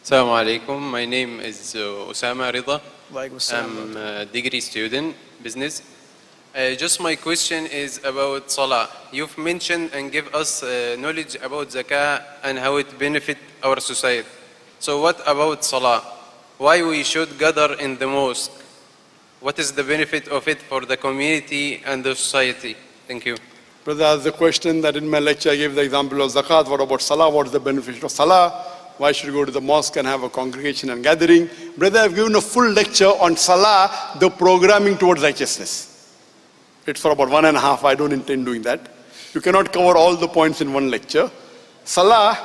Assalamu alaikum. My name is Osama Rida. I'm a degree student, business. Just my question is about Salah. You've mentioned and give us knowledge about Zakah and how it benefit our society. So what about Salah? Why we should gather in the mosque? What is the benefit of it for the community and the society? Thank you. Brother asked the question that in my lecture I gave the example of Zakat. What about Salah? What is the benefit of Salah? Why should you go to the mosque and have a congregation and gathering? Brother, I've given a full lecture on Salah, the programming towards righteousness. It's for about 1.5. I don't intend doing that. You cannot cover all the points in one lecture. Salah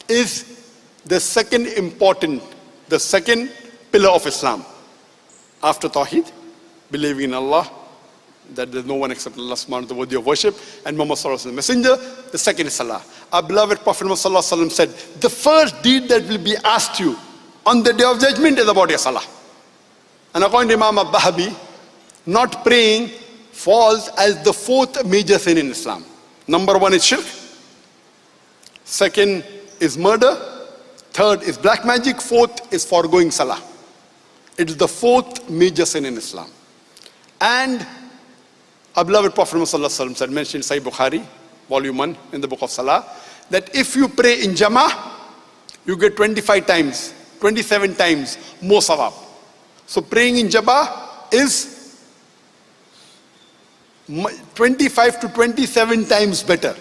is the second pillar of Islam. After Tawheed, believing in Allah, that there's no one except Allah subhanahu wa ta'ala worthy of worship, and Muhammad sallallahu alaihi wasallam, messenger. The second is Salah. Our beloved Prophet Muhammad sallallahu alaihi wasallam said, the first deed that will be asked you on the day of judgment is about your Salah. And according to Imam al-Bahabi, not praying falls as the fourth major sin in Islam. Number 1 is shirk. Second is murder. Third is black magic. Fourth is foregoing Salah. It is the fourth major sin in Islam. And our beloved Prophet Muhammad said, mentioned in Sahih Bukhari, volume 1 in the book of Salah, that if you pray in Jama'ah, you get 25 times, 27 times more sawab. So praying in Jama'ah is 25 to 27 times better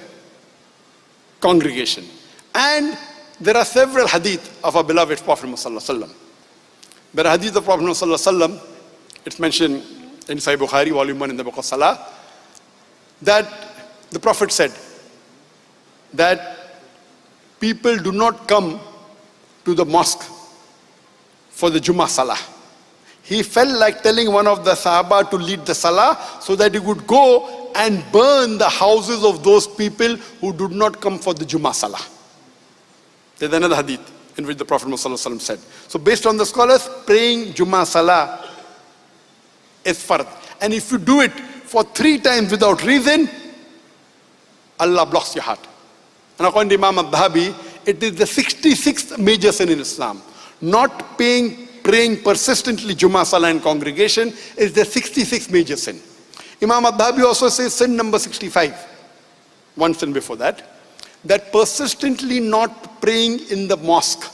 congregation. And there are several hadith of our beloved Prophet Muhammad. There are hadith of Prophet Muhammad, it's mentioned in Sahih Bukhari, volume 1 in the book of Salah, that the Prophet said that people do not come to the mosque for the Jummah Salah. He felt like telling one of the Sahaba to lead the Salah so that he would go and burn the houses of those people who did not come for the Jummah Salah. There's another hadith in which the Prophet Muhammad said. So based on the scholars, praying Jummah Salah is fard. And if you do it for 3 times without reason, Allah blocks your heart. And according to Imam al-Bahabi, it is the 66th major sin in Islam. Not praying persistently Jummah Salah in congregation is the 66th major sin. Imam al-Bahabi also says sin number 65, one sin before that persistently not praying in the mosque,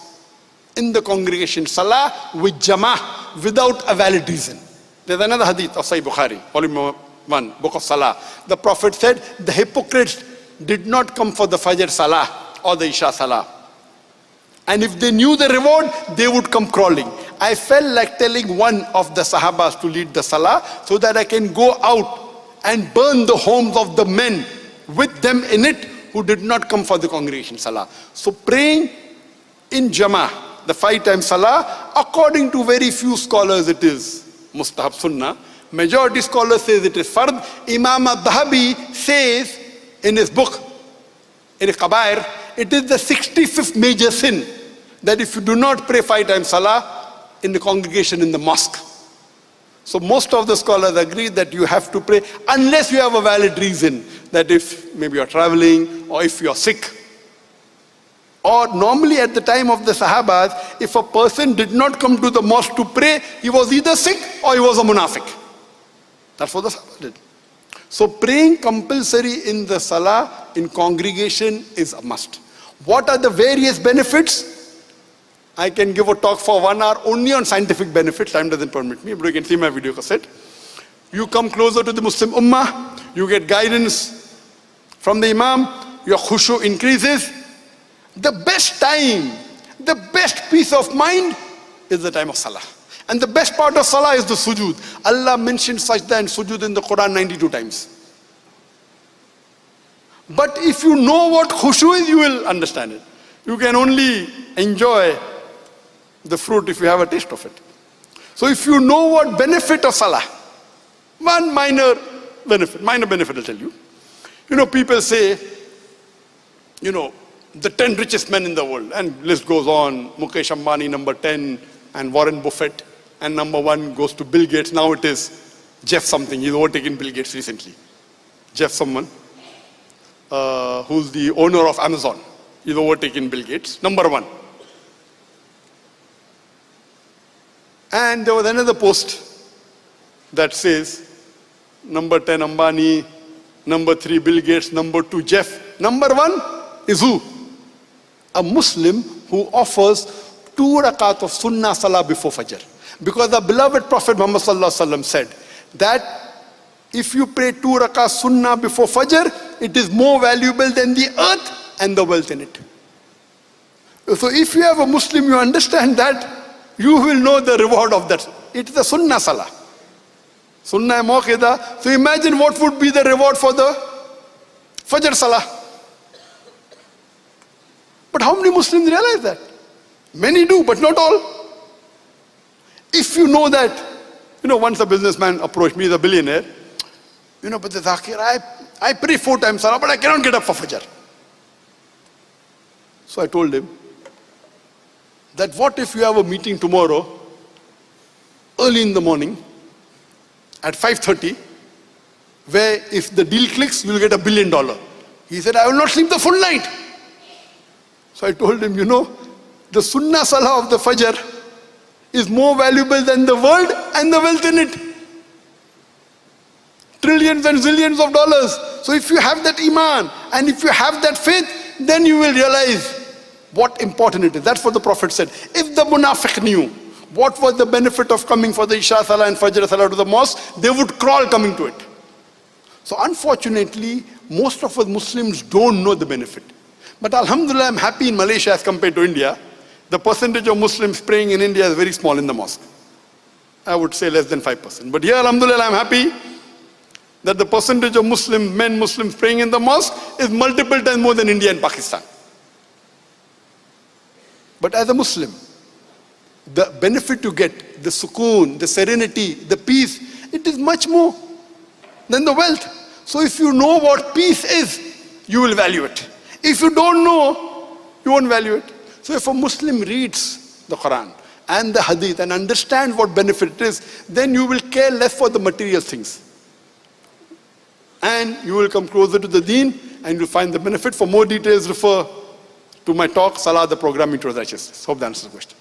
in the congregation, Salah with Jama'ah without a valid reason. There's another hadith of Sahih Bukhari, volume 1, book of Salah. The Prophet said, the hypocrites did not come for the Fajr Salah or the Isha Salah. And if they knew the reward, they would come crawling. I felt like telling one of the Sahabas to lead the Salah so that I can go out and burn the homes of the men with them in it who did not come for the congregation Salah. So praying in Jama'ah, the 5 times Salah, according to very few scholars it is mustahab sunnah. Majority scholars says it is fard. Imam al-Dhahabi says in his book, in Kabair, it is the 65th major sin that if you do not pray 5 times Salah in the congregation in the mosque. So most of the scholars agree that you have to pray unless you have a valid reason, that if maybe you're traveling or if you're sick. Or normally at the time of the Sahabas, if a person did not come to the mosque to pray, he was either sick or he was a munafiq. That's what the Sahabas did. So praying compulsory in the Salah in congregation is a must. What are the various benefits? I can give a talk for 1 hour only on scientific benefits. Time doesn't permit me, but you can see my video cassette. You come closer to the Muslim Ummah, you get guidance from the Imam, your khushu increases. The best time, the best peace of mind is the time of Salah. And the best part of Salah is the sujood. Allah mentioned sajda and sujood in the Quran 92 times. But if you know what khushu is, you will understand it. You can only enjoy the fruit if you have a taste of it. So if you know what benefit of Salah, one minor benefit I'll tell you. You know, people say, you know, the 10 richest men in the world, and list goes on. Mukesh Ambani number 10, and Warren Buffett, and number 1 goes to Bill Gates. Now it is Jeff something. He's overtaken Bill Gates recently. Jeff someone, who's the owner of Amazon. He's overtaken Bill Gates. Number 1. And there was another post that says, number 10 Ambani, number 3 Bill Gates, number 2 Jeff. Number 1 is who? A Muslim who offers 2 rakat of sunnah salah before Fajr. Because the beloved Prophet Muhammad said that if you pray 2 rakat sunnah before Fajr, it is more valuable than the earth and the wealth in it. So if you have a Muslim, you understand that, you will know the reward of that. It is a sunnah salah. Sunnah muakkada. So imagine what would be the reward for the Fajr salah. But how many Muslims realize that? Many do, but not all. If you know that, once a businessman approached me, he's a billionaire, but the Zakir, I pray 4 times salah, but I cannot get up for Fajr. So I told him that what if you have a meeting tomorrow, early in the morning, at 5:30, where if the deal clicks, you will get $1 billion. He said, I will not sleep the full night. So I told him, the sunnah salah of the Fajr is more valuable than the world and the wealth in it. Trillions and zillions of dollars. So if you have that iman and if you have that faith, then you will realize what important it is. That's what the Prophet said. If the munafiq knew what was the benefit of coming for the Isha Salah and Fajr Salah to the mosque, they would crawl coming to it. So unfortunately, most of us Muslims don't know the benefit. But Alhamdulillah, I'm happy in Malaysia as compared to India. The percentage of Muslims praying in India is very small in the mosque. I would say less than 5%. But here, Alhamdulillah, I'm happy that the percentage of Muslims praying in the mosque is multiple times more than India and Pakistan. But as a Muslim, the benefit you get, the sukoon, the serenity, the peace, it is much more than the wealth. So if you know what peace is, you will value it. If you don't know, you won't value it. So if a Muslim reads the Quran and the Hadith and understands what benefit it is, then you will care less for the material things. And you will come closer to the deen and you'll find the benefit. For more details, refer to my talk, Salah, the Programming Towards Righteousness. Hope that answers the question.